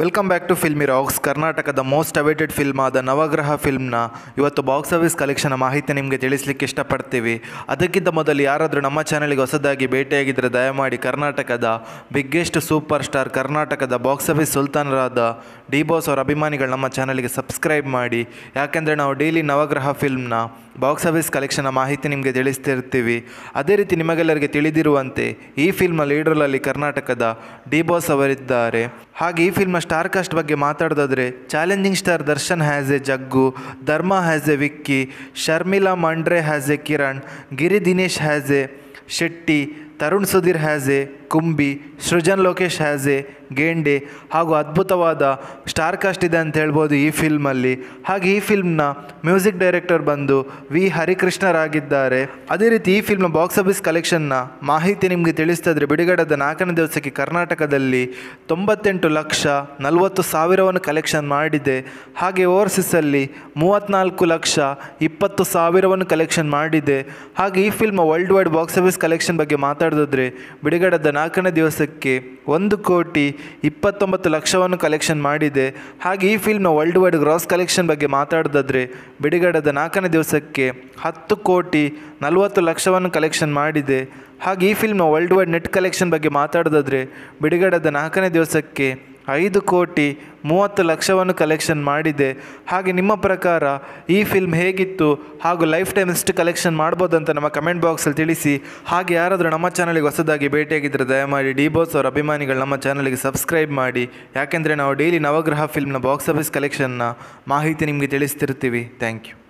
Welcome back to filmy rocks. ಕರ್ನಾಟಕದ most awaited film ಆದ ನವಗ್ರಹ ಫಿಲ್ಮ್ನ ಇವತ್ತು ಬಾಕ್ಸ್ ಆಫೀಸ್ ಕಲೆಕ್ಷನ್ ಮಾಹಿತಿ ನಿಮಗೆ ತಿಳಿಸ್ಲಿಕ್ಕೆ ಇಷ್ಟಪಡ್ತೀವಿ. ಅದಕ್ಕಿಂತ ಮೊದಲು ಯಾರಾದರೂ ನಮ್ಮ ಚಾನಲ್ಗೆ ಹೊಸದಾಗಿ ಭೇಟಿಯಾಗಿದ್ದರೆ ದಯಮಾಡಿ ಕರ್ನಾಟಕದ ಬಿಗ್ಗೆಸ್ಟ್ ಸೂಪರ್ ಸ್ಟಾರ್, ಕರ್ನಾಟಕದ ಬಾಕ್ಸ್ ಆಫೀಸ್ ಸುಲ್ತಾನರಾದ ಡಿ ಬಾಸ್ ಅವರ ಅಭಿಮಾನಿಗಳು ನಮ್ಮ ಚಾನಲ್ಗೆ ಸಬ್ಸ್ಕ್ರೈಬ್ ಮಾಡಿ. ಯಾಕೆಂದರೆ ನಾವು ಡೈಲಿ ನವಗ್ರಹ ಫಿಲ್ಮ್ನ ಬಾಕ್ಸ್ ಆಫೀಸ್ ಕಲೆಕ್ಷನ್ ಮಾಹಿತಿ ನಿಮಗೆ ತಿಳಿಸ್ತಿರ್ತೀವಿ. ಅದೇ ರೀತಿ ನಿಮಗೆಲ್ಲರಿಗೆ ತಿಳಿದಿರುವಂತೆ ಈ ಫಿಲ್ಮ್ನ ಲೀಡರಲ್ಲಿ ಕರ್ನಾಟಕದ ಡಿ ಬಾಸ್ ಅವರಿದ್ದಾರೆ. ಹಾಗೆ ಈ ಫಿಲ್ಮ್ನ ಸ್ಟಾರ್ ಕಾಸ್ಟ್ ಬಗ್ಗೆ ಮಾತಾಡೋದಾದರೆ challenging star Darshan has a Jaggu, Dharma has a Vicky, Sharmila Mandre has a Kiran, Giri Dinesh has a Shetty, Tarun Sudhir has a Kumbi, Srujan Lokesh has a Gende ಹಾಗೂ ಅದ್ಭುತವಾದ ಸ್ಟಾರ್ ಕಾಸ್ಟ್ ಇದೆ ಅಂತ ಹೇಳ್ಬೋದು ಈ ಫಿಲ್ಮಲ್ಲಿ. ಹಾಗೆ ಈ ಫಿಲ್ಮ್ನ ಮ್ಯೂಸಿಕ್ ಡೈರೆಕ್ಟರ್ ಬಂದು ವಿ ಹರಿಕೃಷ್ಣರಾಗಿದ್ದಾರೆ. ಅದೇ ರೀತಿ ಈ ಫಿಲ್ಮ್ನ ಬಾಕ್ಸ್ ಆಫೀಸ್ ಕಲೆಕ್ಷನ್ನ ಮಾಹಿತಿ ನಿಮಗೆ ತಿಳಿಸ್ತಾಯಿದ್ರೆ ಬಿಡುಗಡೆದ 4ನೇ ದಿವಸಕ್ಕೆ ಕರ್ನಾಟಕದಲ್ಲಿ 98,40,00,000 ಕಲೆಕ್ಷನ್ ಮಾಡಿದೆ. ಹಾಗೆ ಓವರ್ಸೀಸಲ್ಲಿ 34,20,000 ಕಲೆಕ್ಷನ್ ಮಾಡಿದೆ. ಹಾಗೆ ಈ film world wide box office collection ಬಗ್ಗೆ ಮಾತಾಡೋದಾದರೆ ಬಿಡುಗಡೆದ 4ನೇ ದಿವಸಕ್ಕೆ 1,29,00,000 ಕಲೆಕ್ಷನ್ ಮಾಡಿದೆ. ಹಾಗೆ ಈ ಫಿಲ್ಮ್ನ ವರ್ಲ್ಡ್ ವೈಡ್ ಗ್ರಾಸ್ ಕಲೆಕ್ಷನ್ ಬಗ್ಗೆ ಮಾತಾಡೋದಾದರೆ ಬಿಡುಗಡೆದ 4ನೇ ದಿವಸಕ್ಕೆ 10,40,00,000 ಕಲೆಕ್ಷನ್ ಮಾಡಿದೆ. ಹಾಗೆ ಈ ಫಿಲ್ಮ್ನ ವರ್ಲ್ಡ್ ವೈಡ್ ನೆಟ್ ಕಲೆಕ್ಷನ್ ಬಗ್ಗೆ ಮಾತಾಡೋದಾದರೆ ಬಿಡುಗಡೆದ 4ನೇ ದಿವಸಕ್ಕೆ 5,30,00,000 ಕಲೆಕ್ಷನ್ ಮಾಡಿದೆ. ಹಾಗೆ ನಿಮ್ಮ ಪ್ರಕಾರ ಈ ಫಿಲ್ಮ್ ಹೇಗಿತ್ತು ಹಾಗೂ ಲೈಫ್ ಟೈಮ್ ಎಷ್ಟು ಕಲೆಕ್ಷನ್ ಮಾಡ್ಬೋದು ಅಂತ ನಮ್ಮ ಕಮೆಂಟ್ ಬಾಕ್ಸಲ್ಲಿ ತಿಳಿಸಿ. ಹಾಗೆ ಯಾರಾದರೂ ನಮ್ಮ ಚಾನಲ್ಗೆ ಹೊಸದಾಗಿ ಭೇಟಿಯಾಗಿದ್ದರೆ ದಯಮಾಡಿ ಡಿ ಬಾಸ್ ಅವರ ಅಭಿಮಾನಿಗಳು ನಮ್ಮ ಚಾನಲ್ಗೆ ಸಬ್ಸ್ಕ್ರೈಬ್ ಮಾಡಿ. ಯಾಕೆಂದರೆ ನಾವು ಡೈಲಿ ನವಗ್ರಹ ಫಿಲ್ಮ್ನ ಬಾಕ್ಸ್ ಆಫೀಸ್ ಕಲೆಕ್ಷನ್ನ ಮಾಹಿತಿ ನಿಮಗೆ ತಿಳಿಸ್ತಿರ್ತೀವಿ. Thank you.